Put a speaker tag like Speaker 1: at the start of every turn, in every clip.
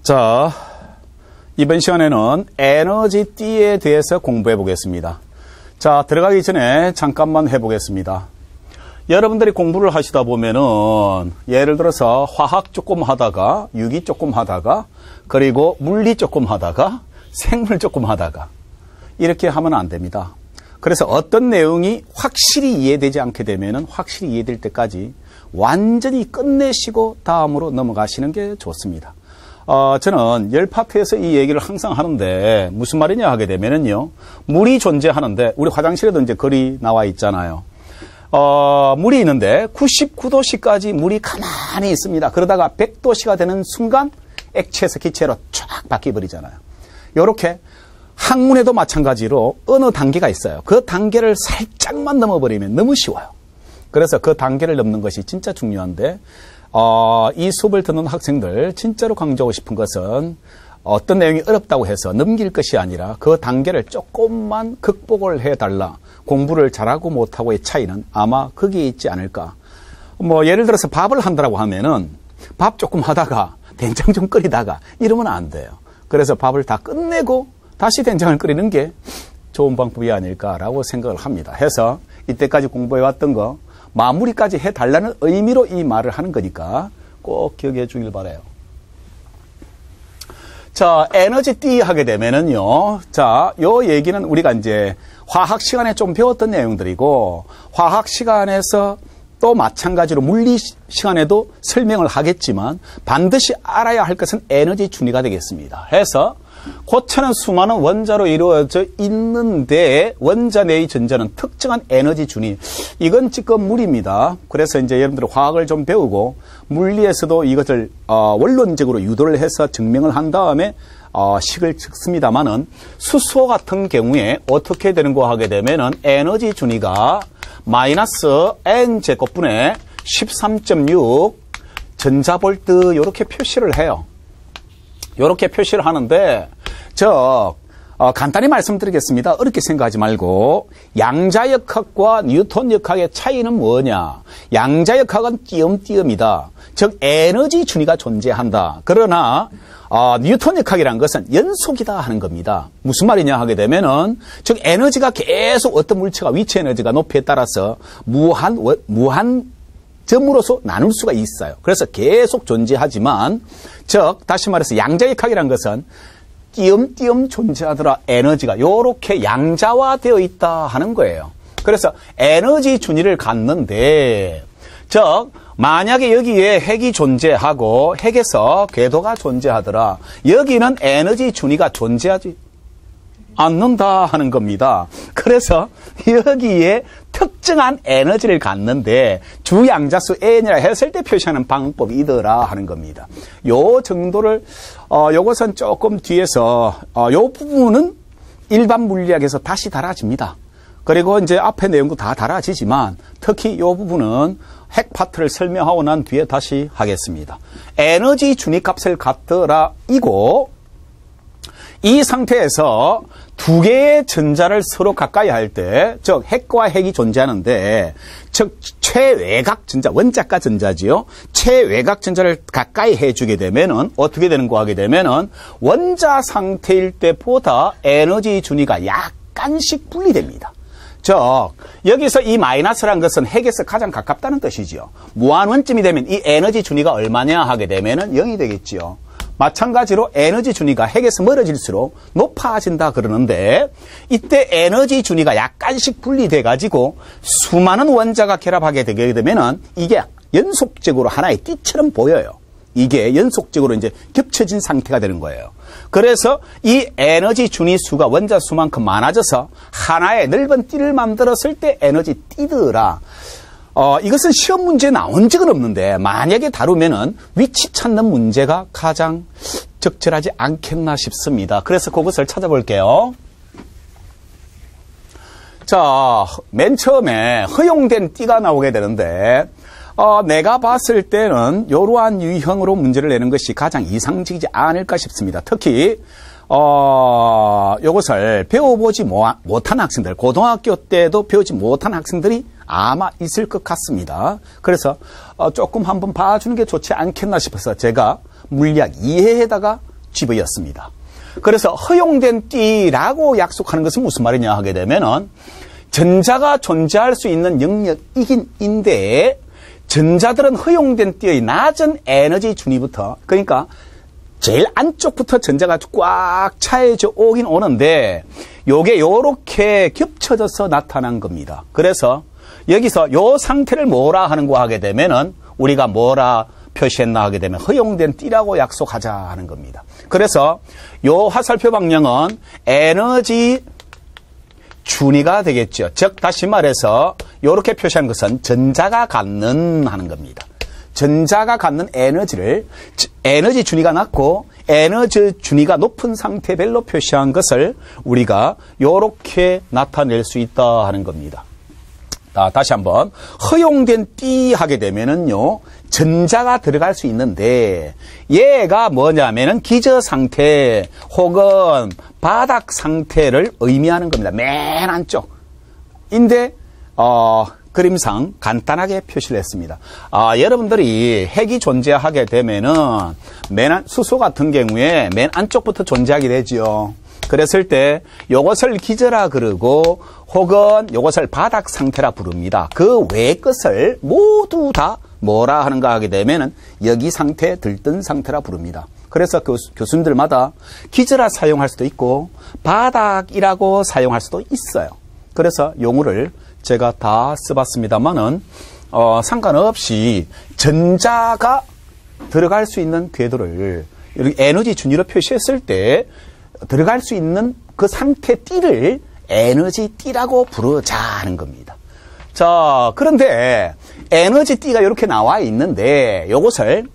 Speaker 1: 자, 이번 시간에는 에너지띠에 대해서 공부해 보겠습니다. 자, 들어가기 전에 잠깐만 해보겠습니다. 여러분들이 공부를 하시다 보면은 예를 들어서 화학 조금 하다가 유기 조금 하다가 그리고 물리 조금 하다가 생물 조금 하다가 이렇게 하면 안 됩니다. 그래서 어떤 내용이 확실히 이해되지 않게 되면은 확실히 이해될 때까지 완전히 끝내시고 다음으로 넘어가시는 게 좋습니다. 저는 10파트에서 이 얘기를 항상 하는데 무슨 말이냐 하게 되면은요, 물이 존재하는데 우리 화장실에도 이제 글이 나와 있잖아요. 물이 있는데 99도씨까지 물이 가만히 있습니다. 그러다가 100도씨가 되는 순간 액체에서 기체로 쫙 바뀌어버리잖아요. 요렇게 학문에도 마찬가지로 어느 단계가 있어요. 그 단계를 살짝만 넘어버리면 너무 쉬워요. 그래서 그 단계를 넘는 것이 진짜 중요한데 이 수업을 듣는 학생들 진짜로 강조하고 싶은 것은 어떤 내용이 어렵다고 해서 넘길 것이 아니라 그 단계를 조금만 극복을 해달라. 공부를 잘하고 못하고의 차이는 아마 거기에 있지 않을까. 예를 들어서 밥을 한다고 하면은 밥 조금 하다가 된장 좀 끓이다가 이러면 안 돼요. 그래서 밥을 다 끝내고 다시 된장을 끓이는 게 좋은 방법이 아닐까라고 생각을 합니다. 해서 이때까지 공부해왔던 거 마무리까지 해달라는 의미로 이 말을 하는 거니까 꼭 기억해 주길 바라요. 자, 에너지띠 하게 되면은요. 자, 요 얘기는 우리가 이제 화학 시간에 좀 배웠던 내용들이고 화학 시간에서 또 마찬가지로 물리 시간에도 설명을 하겠지만 반드시 알아야 할 것은 에너지 준위가 되겠습니다. 해서 고체는 수많은 원자로 이루어져 있는데 원자 내의 전자는 특정한 에너지 준위. 이건 지금 물입니다. 그래서 이제 여러분들 화학을 좀 배우고 물리에서도 이것을 원론적으로 유도를 해서 증명을 한 다음에 식을 찍습니다만은 수소 같은 경우에 어떻게 되는 거 하게 되면은 에너지 준위가 마이너스 n제곱분의 13.6 전자볼트 이렇게 표시를 해요. 이렇게 표시를 하는데 간단히 말씀드리겠습니다. 어렵게 생각하지 말고 양자역학과 뉴턴역학의 차이는 뭐냐. 양자역학은 띄엄띄엄이다. 즉 에너지 준위가 존재한다. 그러나 뉴턴역학이라는 것은 연속이다 하는 겁니다. 무슨 말이냐 하게 되면은 즉 에너지가 계속 어떤 물체가 위치 에너지가 높이에 따라서 무한 점으로서 나눌 수가 있어요. 그래서 계속 존재하지만 즉 다시 말해서 양자역학이라는 것은 띄엄띄엄 존재하더라 에너지가 요렇게 양자화되어 있다 하는 거예요. 그래서 에너지 준위를 갖는데 즉 만약에 여기에 핵이 존재하고 핵에서 궤도가 존재하더라. 여기는 에너지 준위가 존재하지 않는다 하는 겁니다. 그래서 여기에 특정한 에너지를 갖는데 주양자수 n이라 했을 때 표시하는 방법이더라 하는 겁니다. 요 정도를 요것은 조금 뒤에서 요 부분은 일반 물리학에서 다시 달아집니다. 그리고 이제 앞에 내용도 다 달아지지만 특히 요 부분은 핵 파트를 설명하고 난 뒤에 다시 하겠습니다. 에너지 준위 값을 갖더라 이고 이 상태에서 두 개의 전자를 서로 가까이 할 때, 즉 핵과 핵이 존재하는데, 즉 최외곽 전자, 원자가 전자지요. 최외곽 전자를 가까이 해주게 되면은 어떻게 되는 거 하게 되면은 원자 상태일 때보다 에너지 준위가 약간씩 분리됩니다. 즉 여기서 이 마이너스라는 것은 핵에서 가장 가깝다는 뜻이지요. 무한 원점이 되면 이 에너지 준위가 얼마냐 하게 되면은 0이 되겠지요. 마찬가지로 에너지 준위가 핵에서 멀어질수록 높아진다 그러는데 이때 에너지 준위가 약간씩 분리돼 가지고 수많은 원자가 결합하게 되게 되면은 이게 연속적으로 하나의 띠처럼 보여요. 이게 연속적으로 이제 겹쳐진 상태가 되는 거예요. 그래서 이 에너지 준위 수가 원자 수만큼 많아져서 하나의 넓은 띠를 만들었을 때 에너지 띠더라. 이것은 시험 문제에 나온 적은 없는데 만약에 다루면은 위치 찾는 문제가 가장 적절하지 않겠나 싶습니다. 그래서 그것을 찾아볼게요. 자, 맨 처음에 허용된 띠가 나오게 되는데 내가 봤을 때는 이러한 유형으로 문제를 내는 것이 가장 이상적이지 않을까 싶습니다. 특히 이것을 배워보지 못한 학생들, 고등학교 때도 배우지 못한 학생들이 아마 있을 것 같습니다. 그래서 조금 한번 봐주는 게 좋지 않겠나 싶어서 제가 물리학 2회에다가 집어였습니다. 그래서 허용된 띠라고 약속하는 것은 무슨 말이냐 하게 되면은 전자가 존재할 수 있는 영역이긴 인데 전자들은 허용된 띠의 낮은 에너지 준위부터, 그러니까 제일 안쪽부터 전자가 꽉 차여져 오긴 오는데 요게 요렇게 겹쳐져서 나타난 겁니다. 그래서 여기서 요 상태를 뭐라 하는 거 하게 되면은 우리가 뭐라 표시했나 하게 되면 허용된 띠라고 약속하자 하는 겁니다. 그래서 요 화살표 방향은 에너지 준위가 되겠죠. 즉 다시 말해서 이렇게 표시한 것은 전자가 갖는 하는 겁니다. 전자가 갖는 에너지를 에너지 준위가 낮고 에너지 준위가 높은 상태별로 표시한 것을 우리가 이렇게 나타낼 수 있다 하는 겁니다. 다시 한번 허용된 띠 하게 되면은요 전자가 들어갈 수 있는데 얘가 뭐냐면은 기저 상태 혹은 바닥 상태를 의미하는 겁니다. 맨 안쪽인데 그림상 간단하게 표시를 했습니다. 여러분들이 핵이 존재하게 되면은 수소 같은 경우에 맨 안쪽부터 존재하게 되죠. 그랬을 때 요것을 기저라 그러고 혹은 요것을 바닥 상태라 부릅니다. 그 외의 것을 모두 다 뭐라 하는가 하게 되면은 여기 상태, 들뜬 상태라 부릅니다. 그래서 교수님들마다 기저라 사용할 수도 있고 바닥이라고 사용할 수도 있어요. 그래서 용어를 제가 다 써봤습니다만은 상관없이 전자가 들어갈 수 있는 궤도를 이렇게 에너지 준위로 표시했을 때 들어갈 수 있는 그 상태 띠를 에너지 띠라고 부르자는 겁니다. 자, 그런데 에너지 띠가 이렇게 나와 있는데 이것을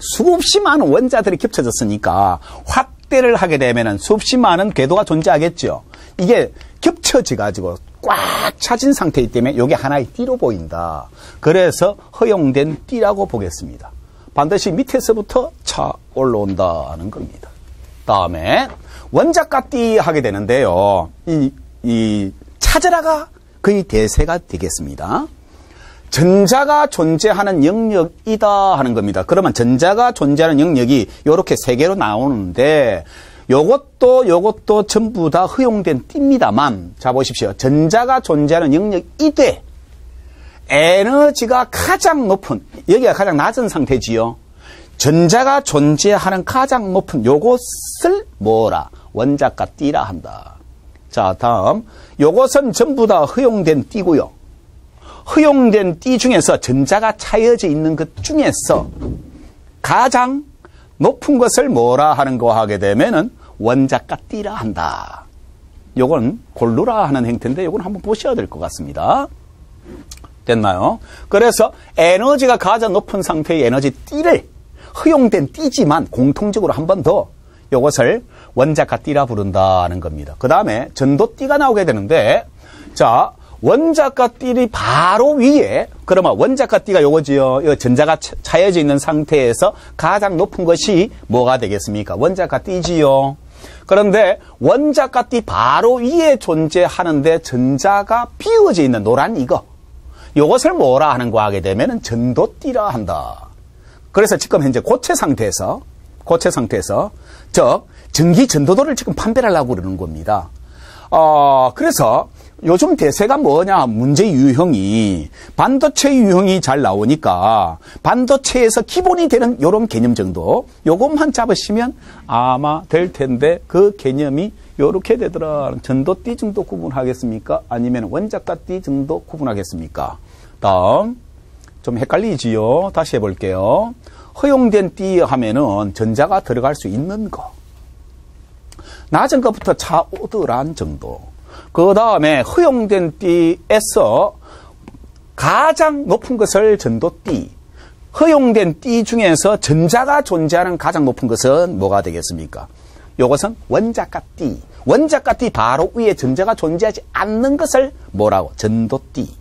Speaker 1: 수없이 많은 원자들이 겹쳐졌으니까 확대를 하게 되면 수없이 많은 궤도가 존재하겠죠. 이게 겹쳐져가지고 꽉 차진 상태이기 때문에 이게 하나의 띠로 보인다. 그래서 허용된 띠라고 보겠습니다. 반드시 밑에서부터 차 올라온다는 겁니다. 다음에 원자가 띠 하게 되는데요. 이 찾으라가 거의 대세가 되겠습니다. 전자가 존재하는 영역이다 하는 겁니다. 그러면 전자가 존재하는 영역이 이렇게 세 개로 나오는데 요것도 전부 다 허용된 띠입니다만 자 보십시오. 전자가 존재하는 영역이되 에너지가 가장 높은 여기가 가장 낮은 상태지요. 전자가 존재하는 가장 높은 요것을 뭐라? 원자가 띠라 한다. 자, 다음 요것은 전부 다 허용된 띠고요. 허용된 띠 중에서 전자가 차여져 있는 것 중에서 가장 높은 것을 뭐라 하는 거 하게 되면은 원자가 띠라 한다. 요건 골루라 하는 형태인데 요건 한번 보셔야 될 것 같습니다. 됐나요? 그래서 에너지가 가장 높은 상태의 에너지 띠를 허용된 띠지만 공통적으로 한 번 더 요것을 원자가 띠라 부른다는 겁니다. 그 다음에 전도띠가 나오게 되는데 자 원자가 띠리 바로 위에 그러면 원자가 띠가 요거지요. 전자가 차여져 있는 상태에서 가장 높은 것이 뭐가 되겠습니까? 원자가 띠지요. 그런데 원자가 띠 바로 위에 존재하는데 전자가 비워져 있는 노란 요것을 뭐라 하는 거 하게 되면 전도띠라 한다. 그래서 지금 현재 고체 상태에서 즉 전기 전도도를 지금 판별하려고 그러는 겁니다. 그래서 요즘 대세가 뭐냐? 문제 유형이 반도체 유형이 잘 나오니까 반도체에서 기본이 되는 요런 개념 정도 요것만 잡으시면 아마 될 텐데 그 개념이 요렇게 되더라. 전도띠 정도 구분하겠습니까? 아니면 원자가띠 정도 구분하겠습니까? 다음 좀 헷갈리지요? 다시 해볼게요. 허용된 띠 하면은 전자가 들어갈 수 있는 거. 낮은 것부터 차오더란 정도. 그 다음에 허용된 띠에서 가장 높은 것을 전도띠. 허용된 띠 중에서 전자가 존재하는 가장 높은 것은 뭐가 되겠습니까? 요것은 원자가띠. 원자가띠 바로 위에 전자가 존재하지 않는 것을 뭐라고? 전도띠.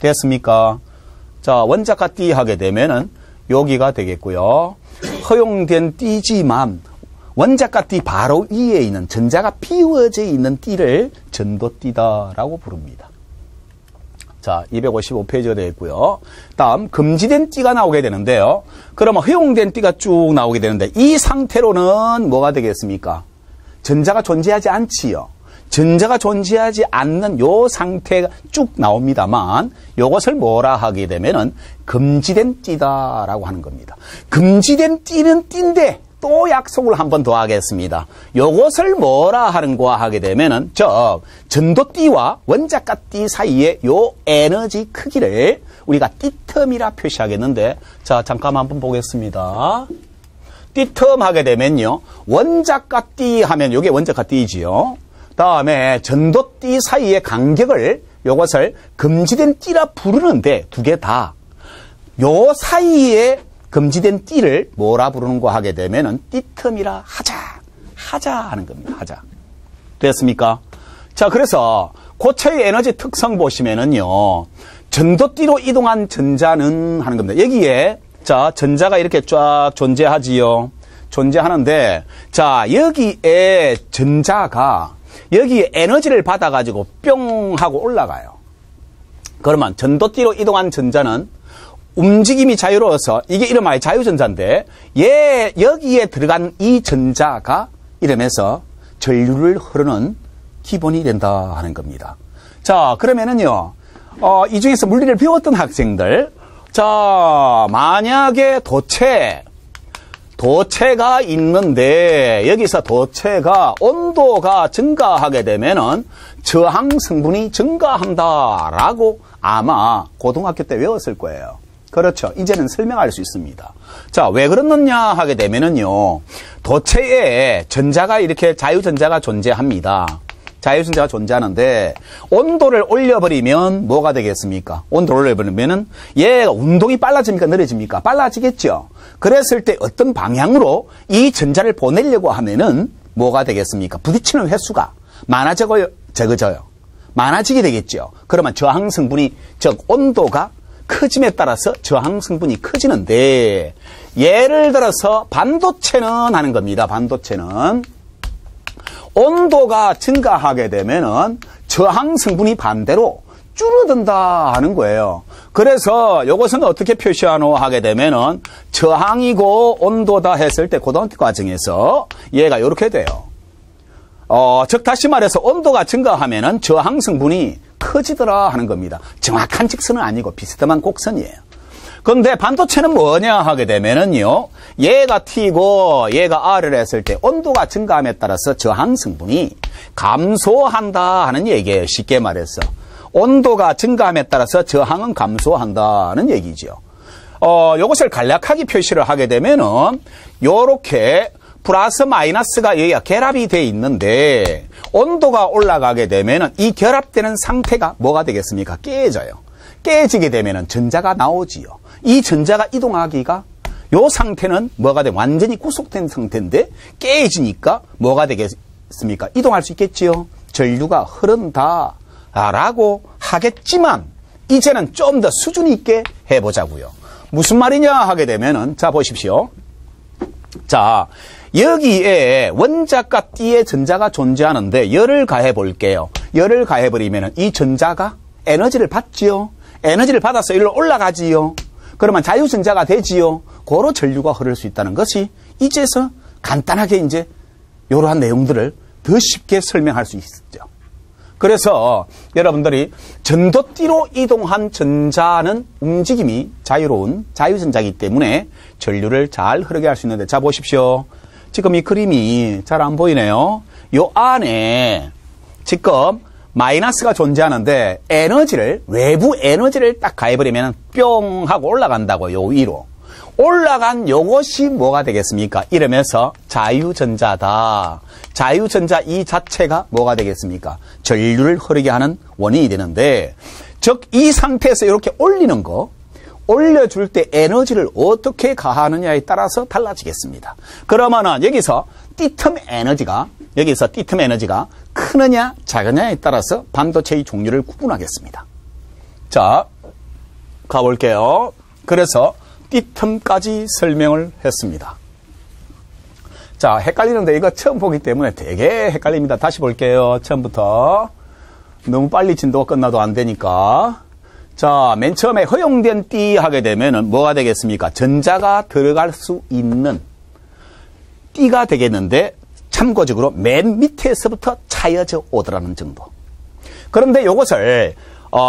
Speaker 1: 됐습니까? 자, 원자가띠 하게 되면은 여기가 되겠고요. 허용된 띠지만 원자가띠 바로 위에 있는 전자가 비워져 있는 띠를 전도띠다라고 부릅니다. 자, 255페이지가 되어 있고요. 다음 금지된 띠가 나오게 되는데요. 그러면 허용된 띠가 쭉 나오게 되는데 이 상태로는 뭐가 되겠습니까? 전자가 존재하지 않지요. 전자가 존재하지 않는 요 상태가 쭉 나옵니다만 요것을 뭐라 하게 되면은 금지된 띠다라고 하는 겁니다. 금지된 띠는 띠인데 또 약속을 한 번 더 하겠습니다. 요것을 뭐라 하는가 하게 되면은 전도띠와 원자가띠 사이의 요 에너지 크기를 우리가 띠텀이라 표시하겠는데 자, 잠깐 한번 보겠습니다. 띠텀 하게 되면요. 원자가띠 하면 요게 원자가띠이지요. 다음에 전도띠 사이의 간격을 요것을 금지된 띠라 부르는데 두 개 다 요 사이에 금지된 띠를 뭐라 부르는가 하게 되면은 띠텀이라 하자 하는 겁니다. 하자. 됐습니까? 자, 그래서 고체의 에너지 특성 보시면은요. 전도띠로 이동한 전자는 하는 겁니다. 여기에 자, 전자가 이렇게 쫙 존재하지요. 존재하는데 자, 여기에 전자가 여기에 에너지를 받아가지고 뿅 하고 올라가요. 그러면 전도띠로 이동한 전자는 움직임이 자유로워서 이게 이름하여 자유전자인데 여기에 들어간 이 전자가 이러면서 전류를 흐르는 기본이 된다 하는 겁니다. 자, 그러면은요, 이 중에서 물리를 배웠던 학생들, 자, 만약에 도체가 있는데 여기서 도체가 온도가 증가하게 되면은 저항 성분이 증가한다라고 아마 고등학교 때 외웠을 거예요. 그렇죠. 이제는 설명할 수 있습니다. 자, 왜 그렇느냐 하게 되면은요. 도체에 전자가 이렇게 자유전자가 존재합니다. 자유전자가 존재하는데 온도를 올려버리면 뭐가 되겠습니까? 온도를 올려버리면은 얘가 운동이 빨라집니까? 느려집니까? 빨라지겠죠. 그랬을 때 어떤 방향으로 이 전자를 보내려고 하면은 뭐가 되겠습니까? 부딪히는 횟수가 많아져요? 적어져요? 많아지게 되겠죠. 그러면 저항 성분이, 즉 온도가 커짐에 따라서 저항 성분이 커지는데 예를 들어서 반도체는 하는 겁니다. 반도체는 온도가 증가하게 되면은 저항 성분이 반대로 줄어든다 하는 거예요. 그래서 이것은 어떻게 표시하노 하게 되면은 저항이고 온도다 했을 때 고등학교 과정에서 얘가 이렇게 돼요. 즉 다시 말해서 온도가 증가하면은 저항 성분이 커지더라 하는 겁니다. 정확한 직선은 아니고 비스듬한 곡선이에요. 그런데 반도체는 뭐냐 하게 되면은요, 얘가 T고 얘가 R을 했을 때 온도가 증가함에 따라서 저항 성분이 감소한다 하는 얘기예요. 쉽게 말해서. 온도가 증가함에 따라서 저항은 감소한다는 얘기죠. 요것을 간략하게 표시를 하게 되면은 요렇게 플러스 마이너스가 여기가 결합이 돼 있는데 온도가 올라가게 되면은 이 결합되는 상태가 뭐가 되겠습니까? 깨져요. 깨지게 되면은 전자가 나오지요. 이 전자가 이동하기가 요 상태는 뭐가 돼? 완전히 구속된 상태인데 깨지니까 뭐가 되겠습니까? 이동할 수 있겠지요. 전류가 흐른다 라고 하겠지만 이제는 좀 더 수준 있게 해보자고요. 무슨 말이냐 하게 되면은 자 보십시오. 자, 여기에 원자과 띠의 전자가 존재하는데 열을 가해 볼게요. 열을 가해 버리면 이 전자가 에너지를 받지요. 에너지를 받아서 일로 올라가지요. 그러면 자유전자가 되지요. 고로 전류가 흐를 수 있다는 것이 이제서 간단하게 이제 이러한 내용들을 더 쉽게 설명할 수 있죠. 그래서 여러분들이 전도띠로 이동한 전자는 움직임이 자유로운 자유전자이기 때문에 전류를 잘 흐르게 할 수 있는데 자 보십시오. 지금 이 그림이 잘 안 보이네요. 요 안에 지금 마이너스가 존재하는데 에너지를 외부 에너지를 딱 가해버리면 뿅 하고 올라간다고 요 위로. 올라간 요것이 뭐가 되겠습니까? 이러면서 자유전자다. 자유전자 이 자체가 뭐가 되겠습니까? 전류를 흐르게 하는 원인이 되는데 즉 이 상태에서 이렇게 올리는 거 올려줄 때 에너지를 어떻게 가하느냐에 따라서 달라지겠습니다. 그러면은 여기서 띠텀 에너지가 크느냐 작으냐에 따라서 반도체의 종류를 구분하겠습니다. 자, 가볼게요. 그래서 띠텀까지 설명을 했습니다. 자, 헷갈리는데 이거 처음 보기 때문에 되게 헷갈립니다. 다시 볼게요. 처음부터. 너무 빨리 진도가 끝나도 안 되니까. 자, 맨 처음에 허용된 띠 하게 되면은 뭐가 되겠습니까? 전자가 들어갈 수 있는 띠가 되겠는데 참고적으로 맨 밑에서부터 차여져 오더라는 정도. 그런데 이것을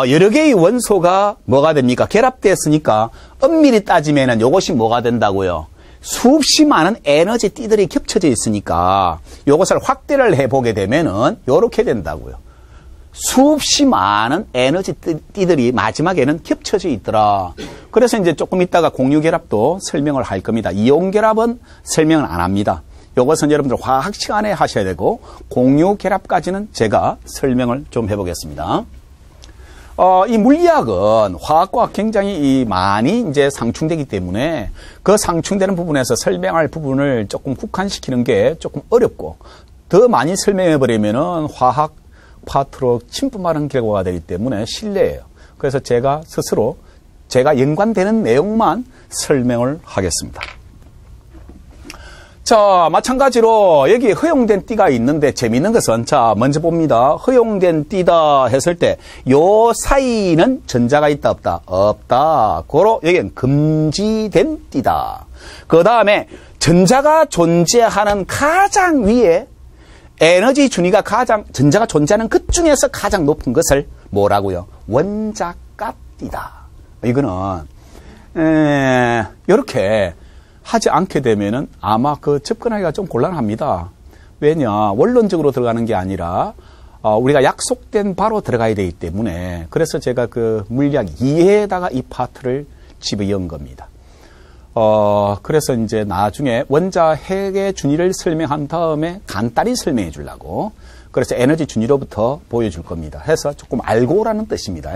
Speaker 1: 여러 개의 원소가 뭐가 됩니까? 결합됐으니까 엄밀히 따지면은 이것이 뭐가 된다고요? 수없이 많은 에너지 띠들이 겹쳐져 있으니까 이것을 확대를 해보게 되면은 이렇게 된다고요. 수없이 많은 에너지 띠들이 마지막에는 겹쳐져 있더라. 그래서 이제 조금 있다가 공유결합도 설명을 할 겁니다. 이온결합은 설명을 안 합니다. 이것은 여러분들 화학 시간에 하셔야 되고 공유결합까지는 제가 설명을 좀 해보겠습니다. 이 물리학은 화학과 굉장히 많이 이제 상충되기 때문에 그 상충되는 부분에서 설명할 부분을 조금 국한시키는 게 조금 어렵고 더 많이 설명해버리면은 화학 파트로 침범하는 결과가 되기 때문에 실례예요. 그래서 제가 스스로 제가 연관되는 내용만 설명을 하겠습니다. 자, 마찬가지로 여기 허용된 띠가 있는데 재미있는 것은 자, 먼저 봅니다. 허용된 띠다 했을 때 요 사이는 전자가 있다 없다? 없다. 고로 여기는 금지된 띠다. 그 다음에 전자가 존재하는 가장 위에 에너지 준위가 전자가 존재하는 것 중에서 가장 높은 것을 뭐라고요? 원자값이다. 이거는 이렇게 하지 않게 되면은 아마 접근하기가 좀 곤란합니다. 왜냐? 원론적으로 들어가는 게 아니라 우리가 약속된 바로 들어가야 되기 때문에 그래서 제가 물리학 2에다가 이 파트를 집어넣은 겁니다. 그래서 이제 나중에 원자 핵의 준위를 설명한 다음에 간단히 설명해 주려고 그래서 에너지 준위로부터 보여줄 겁니다. 해서 조금 알고 오라는 뜻입니다.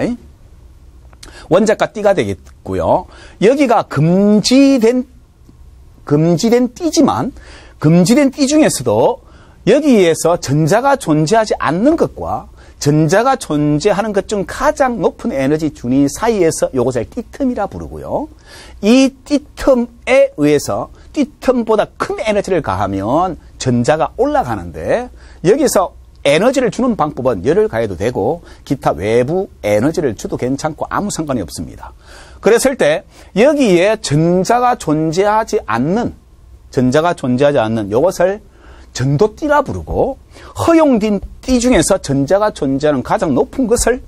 Speaker 1: 원자가 띠가 되겠고요. 여기가 금지된 띠지만 금지된 띠 중에서도 여기에서 전자가 존재하지 않는 것과 전자가 존재하는 것 중 가장 높은 에너지 준위 사이에서 이것을 띠텀이라 부르고요. 이 띠텀에 의해서 띠텀보다 큰 에너지를 가하면 전자가 올라가는데 여기서 에너지를 주는 방법은 열을 가해도 되고 기타 외부 에너지를 줘도 괜찮고 아무 상관이 없습니다. 그랬을 때 여기에 전자가 존재하지 않는 이것을 전도띠라 부르고 허용된 띠 중에서 전자가 존재하는 가장 높은 것을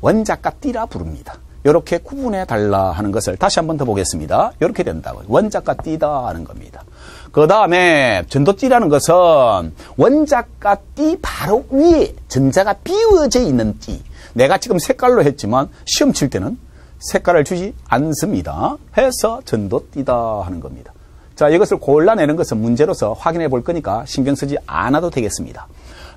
Speaker 1: 원자가띠라 부릅니다. 이렇게 구분해 달라 하는 것을 다시 한 번 더 보겠습니다. 이렇게 된다고요. 원자가띠다 하는 겁니다. 그 다음에 전도띠라는 것은 원자가띠 바로 위에 전자가 비워져 있는 띠. 내가 지금 색깔로 했지만 시험 칠 때는 색깔을 주지 않습니다. 해서 전도띠다 하는 겁니다. 자, 이것을 골라내는 것은 문제로서 확인해 볼 거니까 신경 쓰지 않아도 되겠습니다.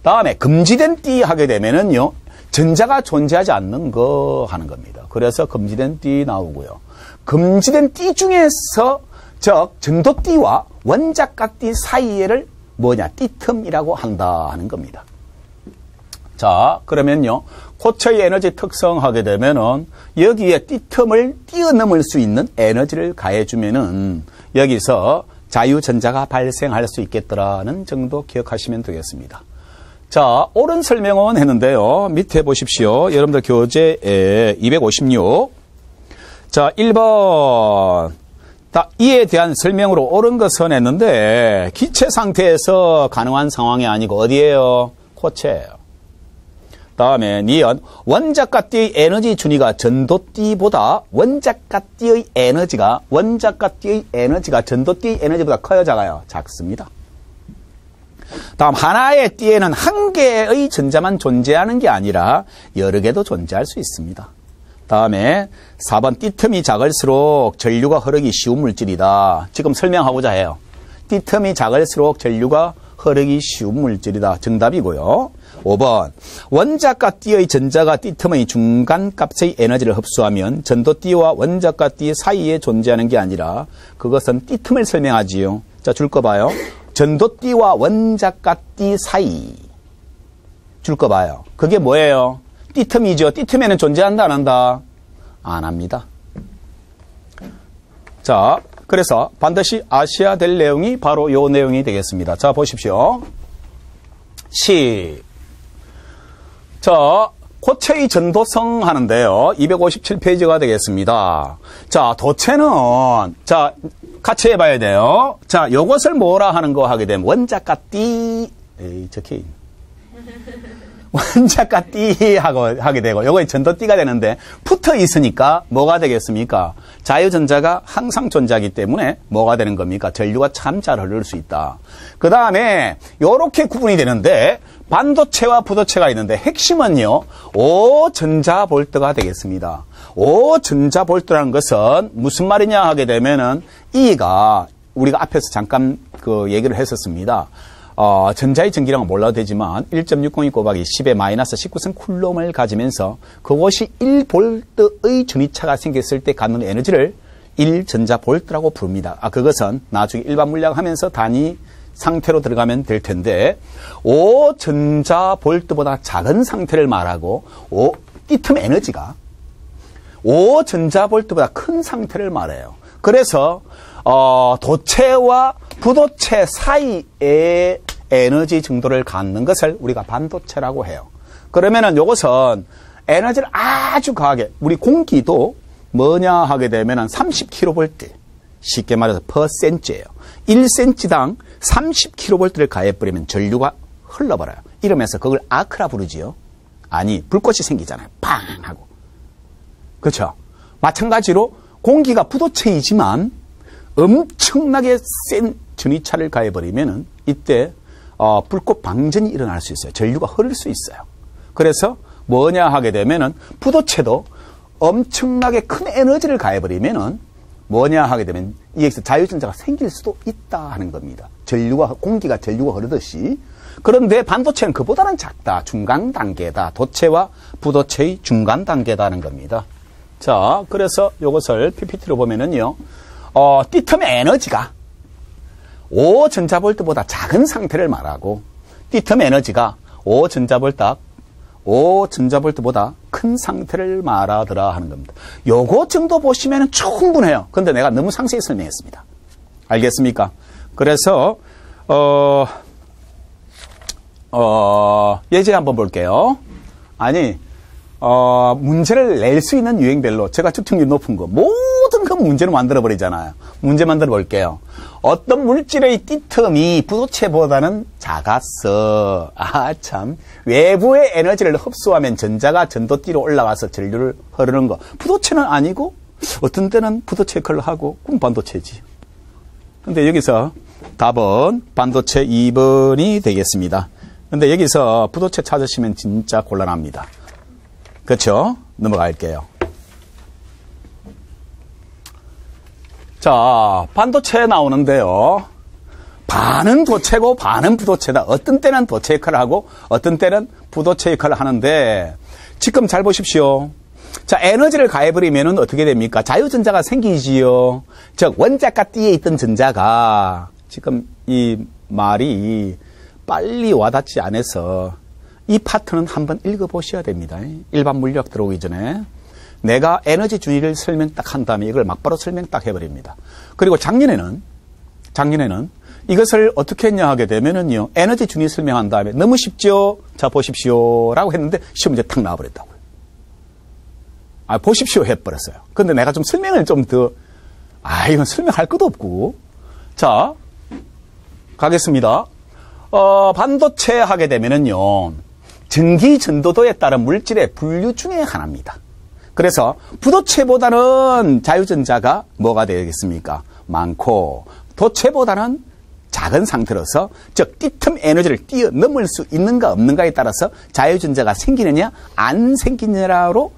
Speaker 1: 다음에 금지된 띠 하게 되면은요, 전자가 존재하지 않는 거 하는 겁니다. 그래서 금지된 띠 나오고요. 금지된 띠 중에서 즉 전도띠와 원자가띠 사이에를 띠텀이라고 한다 하는 겁니다. 자, 그러면요, 고체의 에너지 특성 하게 되면은 여기에 띠텀을 뛰어넘을 수 있는 에너지를 가해주면은 여기서 자유전자가 발생할 수 있겠더라는 정도 기억하시면 되겠습니다. 자, 옳은 설명은 했는데요. 밑에 보십시오. 여러분들 교재에 256. 자, 1번. 이에 대한 설명으로 옳은 것은 했는데 기체 상태에서 가능한 상황이 아니고 어디예요? 고체예요. 다음에 니은 원자가띠의 에너지 준위가 전도띠보다 원자가띠의 에너지가 전도띠의 에너지보다 커요, 작아요? 작습니다. 다음 하나의 띠에는 한 개의 전자만 존재하는 게 아니라 여러 개도 존재할 수 있습니다. 다음에 4번 띠텀이 작을수록 전류가 흐르기 쉬운 물질이다. 지금 설명하고자 해요. 띠텀이 작을수록 전류가 흐르기 쉬운 물질이다. 정답이고요. 5번 원자가띠의 전자가 띠텀의 중간값의 에너지를 흡수하면 전도띠와 원자가띠 사이에 존재하는 게 아니라 그것은 띠텀을 설명하지요. 자, 줄 거 봐요. 전도띠와 원자가띠 사이 줄 거 봐요. 그게 뭐예요? 띠텀이죠. 띠텀에는 존재한다 안 한다? 안 합니다. 자, 그래서 반드시 아셔야 될 내용이 바로 이 내용이 되겠습니다. 자, 보십시오. 자, 고체의 전도성 하는데요. 257페이지가 되겠습니다. 자, 도체는, 자, 같이 해봐야 돼요. 자, 요것을 뭐라 하는 거 하게 되면, 원자가 띠, 적혀있네. 원자가 띠 하고 하게 되고, 요거에 전도띠가 되는데, 붙어 있으니까 뭐가 되겠습니까? 자유전자가 항상 존재하기 때문에 뭐가 되는 겁니까? 전류가 참 잘 흐를 수 있다. 그 다음에, 요렇게 구분이 되는데, 반도체와 부도체가 있는데, 핵심은요, 5전자볼트가 되겠습니다. 5전자볼트라는 것은 무슨 말이냐 하게 되면은, E가, 우리가 앞에서 잠깐 그 얘기를 했었습니다. 전자의 전기량은 몰라도 되지만 1.602 곱하기 10의 마이너스 19성 쿨롬을 가지면서 그것이 1볼트의 전위차가 생겼을 때 갖는 에너지를 1전자볼트라고 부릅니다. 그것은 나중에 일반 물리학 하면서 단위 상태로 들어가면 될 텐데 5전자볼트보다 작은 상태를 말하고 띠틈 에너지가 5전자볼트보다 큰 상태를 말해요. 그래서 도체와 부도체 사이의 에너지 정도를 갖는 것을 우리가 반도체라고 해요. 그러면은 이것은 에너지를 아주 강하게, 우리 공기도 뭐냐 하게 되면은 30kV, 쉽게 말해서 퍼센트예요. 1cm당 30kV를 가해버리면 전류가 흘러버려요. 이러면서 그걸 아크라 부르지요. 아니, 불꽃이 생기잖아요. 팡! 하고. 그렇죠? 마찬가지로 공기가 부도체이지만 엄청나게 센 전위차를 가해버리면은 이때 불꽃 방전이 일어날 수 있어요. 전류가 흐를 수 있어요. 그래서 뭐냐 하게 되면은 부도체도 엄청나게 큰 에너지를 가해버리면은 뭐냐 하게 되면 EX 자유전자가 생길 수도 있다 하는 겁니다. 공기가 전류가 흐르듯이. 그런데 반도체는 그보다는 작다. 중간 단계다. 도체와 부도체의 중간 단계다는 겁니다. 자, 그래서 이것을 PPT로 보면은요. 띠틈의 에너지가 5전자볼트보다 작은 상태를 말하고 띠틈의 에너지가 5전자볼트보다 큰 상태를 말하더라 하는 겁니다. 요거 정도 보시면 충분해요. 근데 내가 너무 상세히 설명했습니다. 알겠습니까? 그래서 예제 한번 볼게요. 아니 문제를 낼 수 있는 유형별로 제가 집중력이 높은 거 모든 그 문제를 만들어 버리잖아요. 문제 만들어 볼게요. 어떤 물질의 띠틈이 부도체보다는 작았어. 참. 외부의 에너지를 흡수하면 전자가 전도띠로 올라가서 전류를 흐르는 거. 부도체는 아니고 어떤 때는 부도체 역할을 하고 그럼 반도체지. 근데 여기서 답은 반도체 2번이 되겠습니다. 근데 여기서 부도체 찾으시면 진짜 곤란합니다. 그렇죠? 넘어갈게요. 자, 반도체 나오는데요. 반은 도체고 반은 부도체다. 어떤 때는 도체 역할을 하고 어떤 때는 부도체 역할을 하는데 지금 잘 보십시오. 자, 에너지를 가해버리면 어떻게 됩니까? 자유전자가 생기지요. 즉 원자가 띠에 있던 전자가 지금 이 말이 빨리 와닿지 않아서 이 파트는 한번 읽어보셔야 됩니다. 일반 물리학 들어오기 전에. 내가 에너지 준위를 설명 딱 한 다음에 이걸 막바로 설명 딱 해버립니다. 그리고 작년에는 이것을 어떻게 했냐 하게 되면은요, 에너지 준위 설명한 다음에 너무 쉽죠? 자, 보십시오. 라고 했는데 시험 문제 탁 나와버렸다고요. 보십시오. 해버렸어요. 근데 내가 좀 설명을 좀 더, 이건 설명할 것도 없고. 자, 가겠습니다. 반도체 하게 되면은요, 전기 전도도에 따른 물질의 분류 중에 하나입니다. 그래서 부도체보다는 자유전자가 뭐가 되겠습니까? 많고 도체보다는 작은 상태로서 즉 띠틈 에너지를 뛰어넘을 수 있는가 없는가에 따라서 자유전자가 생기느냐 안 생기느냐로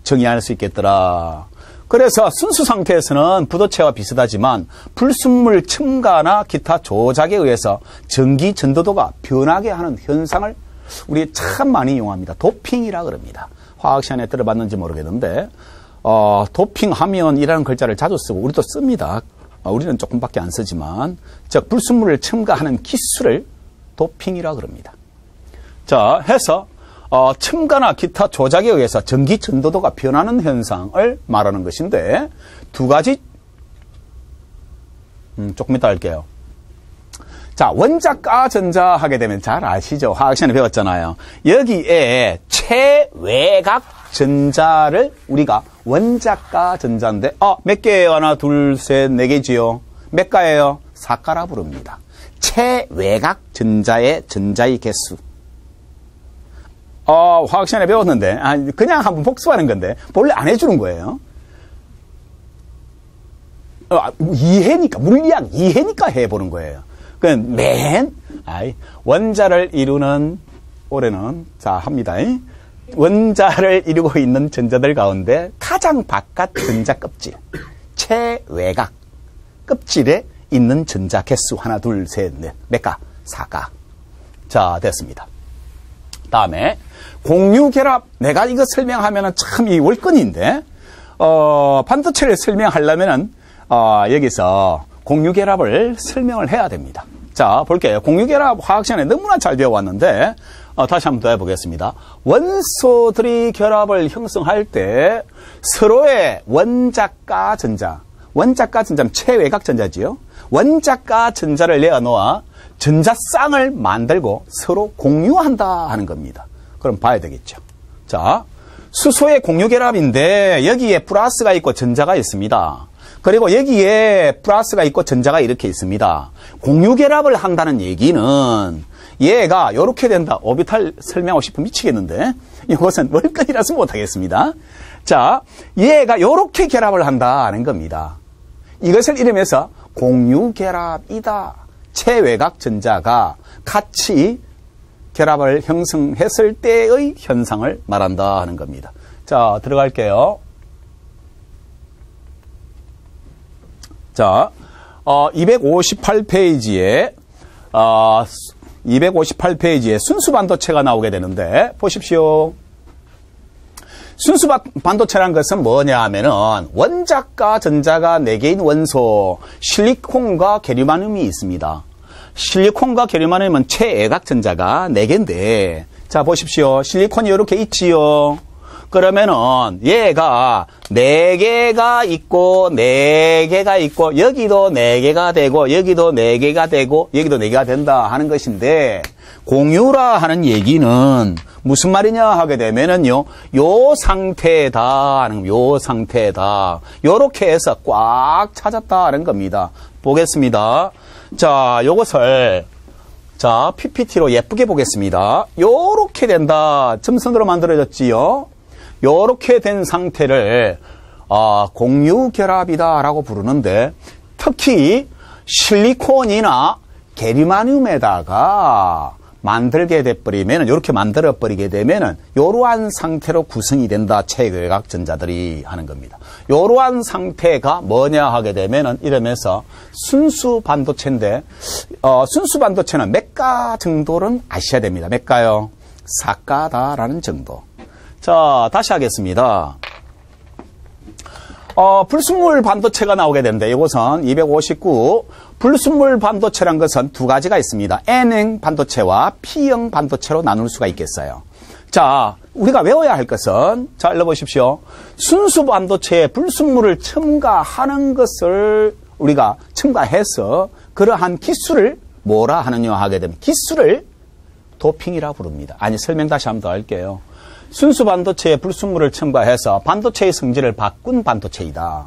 Speaker 1: 정의할 수 있겠더라. 그래서 순수 상태에서는 부도체와 비슷하지만 불순물 첨가나 기타 조작에 의해서 전기 전도도가 변하게 하는 현상을 우리 참 많이 이용합니다. 도핑이라 그럽니다. 화학 시간에 들어봤는지 모르겠는데 도핑하면이라는 글자를 자주 쓰고 우리도 씁니다. 우리는 조금밖에 안 쓰지만 즉 불순물을 첨가하는 기술을 도핑이라 그럽니다. 자, 해서 첨가나 기타 조작에 의해서 전기 전도도가 변하는 현상을 말하는 것인데 두 가지 조금 이따 할게요. 자, 원자가 전자 하게 되면 잘 아시죠? 화학 시간에 배웠잖아요. 여기에 최외각 전자를 우리가 원자가 전자인데, 몇 개예요? 하나, 둘, 셋, 네 개지요? 몇 가예요? 4가라 부릅니다. 최외각 전자의 전자의 개수. 화학 시간에 배웠는데, 그냥 한번 복습하는 건데, 본래 안 해주는 거예요. 이해니까, 물리학 이해니까 해보는 거예요. 원자를 이루는, 올해는, 자, 합니다. 원자를 이루고 있는 전자들 가운데 가장 바깥 전자 껍질, 최외각 껍질에 있는 전자 개수, 하나, 둘, 셋, 넷, 몇 가? 4가. 자, 됐습니다. 다음에, 공유결합, 내가 이거 설명하면은 참 이 월권인데, 반도체를 설명하려면은, 여기서 공유결합을 설명을 해야 됩니다. 자, 볼게요. 공유결합 화학 시간에 너무나 잘 배워왔는데, 다시 한번 더 해보겠습니다. 원소들이 결합을 형성할 때 서로의 원자가 전자는 최외각 전자지요. 원자가 전자를 내어놓아 전자쌍을 만들고 서로 공유한다 하는 겁니다. 그럼 봐야 되겠죠. 자, 수소의 공유결합인데 여기에 플러스가 있고 전자가 있습니다. 그리고 여기에 플러스가 있고 전자가 이렇게 있습니다. 공유결합을 한다는 얘기는 얘가 이렇게 된다. 오비탈 설명하고 싶으면 미치겠는데 이것은 월권이라서 못하겠습니다. 자, 얘가 이렇게 결합을 한다는 겁니다. 이것을 이름해서 공유결합이다. 최외각 전자가 같이 결합을 형성했을 때의 현상을 말한다 하는 겁니다. 자, 들어갈게요. 자, 258페이지에 258페이지에 순수 반도체가 나오게 되는데 보십시오. 순수 반도체라는 것은 뭐냐 하면은 원자가 전자가 4개인 원소 실리콘과 게르마늄이 있습니다. 실리콘과 게르마늄은 최외각 전자가 4개인데 자 보십시오. 실리콘이 이렇게 있지요. 그러면은 얘가 4개가 있고 4개가 있고 여기도 4개가 되고 여기도 4개가 되고 여기도 4개가 된다 하는 것인데 공유라 하는 얘기는 무슨 말이냐 하게 되면은요 요 상태다 하는 요 상태다 요렇게 해서 꽉 찾았다 하는 겁니다. 보겠습니다. 자 요것을 자 PPT로 예쁘게 보겠습니다. 요렇게 된다. 점선으로 만들어졌지요. 요렇게 된 상태를 공유결합이다라고 부르는데 특히 실리콘이나 게르마늄에다가 만들게 돼버리면 이렇게 만들어버리게 되면은 이러한 상태로 구성이 된다. 최외각 전자들이 하는 겁니다. 이러한 상태가 뭐냐 하게 되면은 이러면서 순수 반도체인데 순수 반도체는 몇 가 정도는 아셔야 됩니다. 몇 가요? 4가다라는 정도. 자, 다시 하겠습니다. 불순물 반도체가 나오게 되는데 이것은 259 불순물 반도체란 것은 두 가지가 있습니다. N형 반도체와 P형 반도체로 나눌 수가 있겠어요. 자, 우리가 외워야 할 것은 자, 읽어보십시오. 순수 반도체에 불순물을 첨가하는 것을 우리가 첨가해서 그러한 기술을 뭐라 하느냐 하게 되면 기술을 도핑이라 부릅니다. 아니 설명 다시 한번 더 할게요. 순수 반도체에 불순물을 첨가해서 반도체의 성질을 바꾼 반도체이다.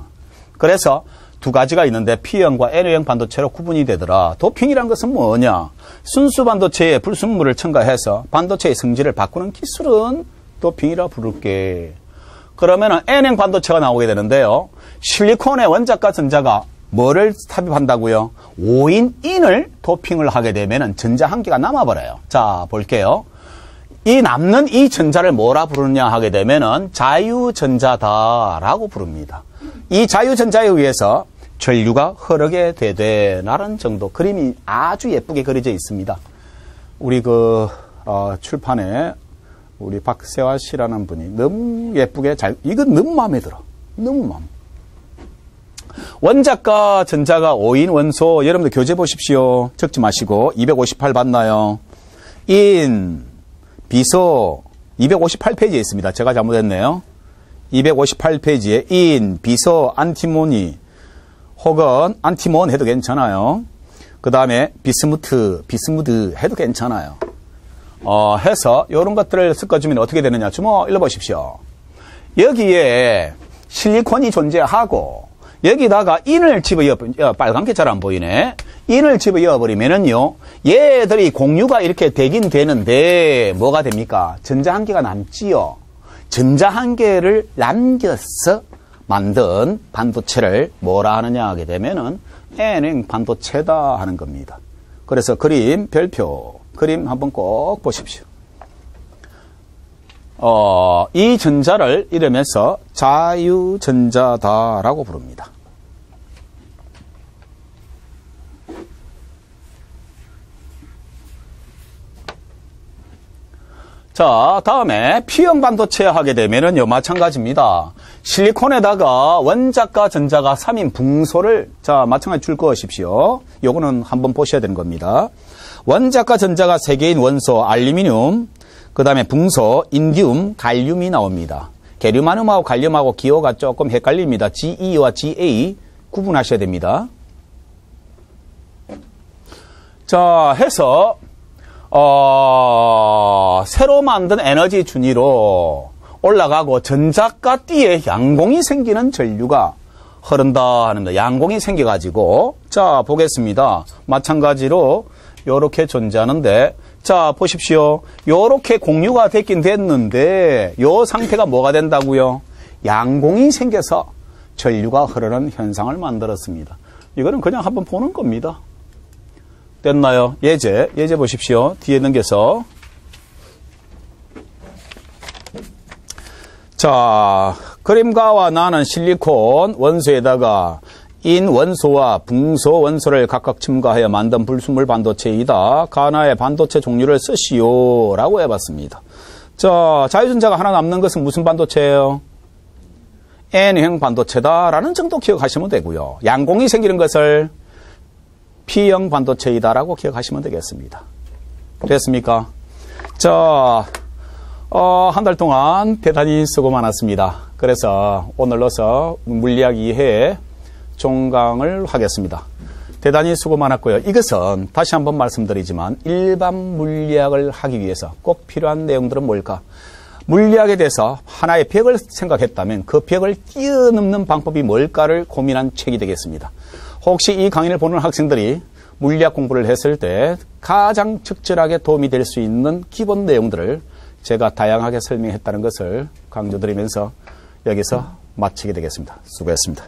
Speaker 1: 그래서 두 가지가 있는데 P형과 N형 반도체로 구분이 되더라. 도핑이란 것은 뭐냐? 순수 반도체에 불순물을 첨가해서 반도체의 성질을 바꾸는 기술은 도핑이라 부를게. 그러면 N형 반도체가 나오게 되는데요. 실리콘의 원자과 전자가 뭐를 삽입한다고요? 5인을 도핑을 하게 되면 전자 한 개가 남아버려요. 자, 볼게요. 이 남는 이 전자를 뭐라 부르느냐 하게 되면은 자유전자다라고 부릅니다. 이 자유전자에 의해서 전류가 흐르게 되되라는 정도 그림이 아주 예쁘게 그려져 있습니다. 우리 출판에 우리 박세화 씨라는 분이 너무 예쁘게 이건 너무 마음에 들어. 너무 마음. 원자과 전자가 5인 원소 여러분들 교재 보십시오. 적지 마시고 258 봤나요? 비소 258페이지에 있습니다. 제가 잘못했네요. 258페이지에 비소, 안티모니 혹은 안티몬 해도 괜찮아요. 그 다음에 비스무드 해도 괜찮아요. 해서 이런 것들을 섞어주면 어떻게 되느냐. 주모 읽어보십시오. 여기에 실리콘이 존재하고 여기다가 인을 집어넣어, 빨간 게 잘 안 보이네. 인을 집어넣어 버리면은요, 얘들이 공유가 이렇게 되긴 되는데, 뭐가 됩니까? 전자 한 개가 남지요. 전자 한 개를 남겨서 만든 반도체를 뭐라 하느냐 하게 되면은, N행 반도체다 하는 겁니다. 그래서 그림, 별표, 그림 한번 꼭 보십시오. 이 전자를 이러면서 자유전자다라고 부릅니다. 자, 다음에 P형 반도체 하게 되면은요, 마찬가지입니다. 실리콘에다가 원자가 전자가 3인 붕소를, 자, 마찬가지 줄 것이십시오. 요거는 한번 보셔야 되는 겁니다. 원자가 전자가 3개인 원소, 알루미늄, 그 다음에 붕소, 인디움, 갈륨이 나옵니다. 게르마늄하고 갈륨하고 기호가 조금 헷갈립니다. GE와 GA 구분하셔야 됩니다. 자, 해서 새로 만든 에너지 준위로 올라가고 전자가 띠에 양공이 생기는 전류가 흐른다 하는데, 양공이 생겨가지고, 자, 보겠습니다. 마찬가지로 요렇게 존재하는데, 자, 보십시오. 요렇게 공유가 됐긴 됐는데, 요 상태가 뭐가 된다고요? 양공이 생겨서 전류가 흐르는 현상을 만들었습니다. 이거는 그냥 한번 보는 겁니다. 됐나요? 예제 보십시오. 뒤에 넘겨서. 자, 그림가와 나는 실리콘 원소에다가 인 원소와 붕소 원소를 각각 첨가하여 만든 불순물 반도체이다. 가나의 반도체 종류를 쓰시오. 라고 해봤습니다. 자, 자유전자가 하나 남는 것은 무슨 반도체예요? N형 반도체다. 라는 정도 기억하시면 되고요. 양공이 생기는 것을 P형 반도체이다라고 기억하시면 되겠습니다. 됐습니까? 자, 한 달 동안 대단히 수고 많았습니다. 그래서 오늘로서 물리학 2회 종강을 하겠습니다. 대단히 수고 많았고요. 이것은 다시 한번 말씀드리지만 일반 물리학을 하기 위해서 꼭 필요한 내용들은 뭘까? 물리학에 대해서 하나의 벽을 생각했다면 그 벽을 뛰어넘는 방법이 뭘까를 고민한 책이 되겠습니다. 혹시 이 강의를 보는 학생들이 물리학 공부를 했을 때 가장 적절하게 도움이 될 수 있는 기본 내용들을 제가 다양하게 설명했다는 것을 강조드리면서 여기서 마치게 되겠습니다. 수고했습니다.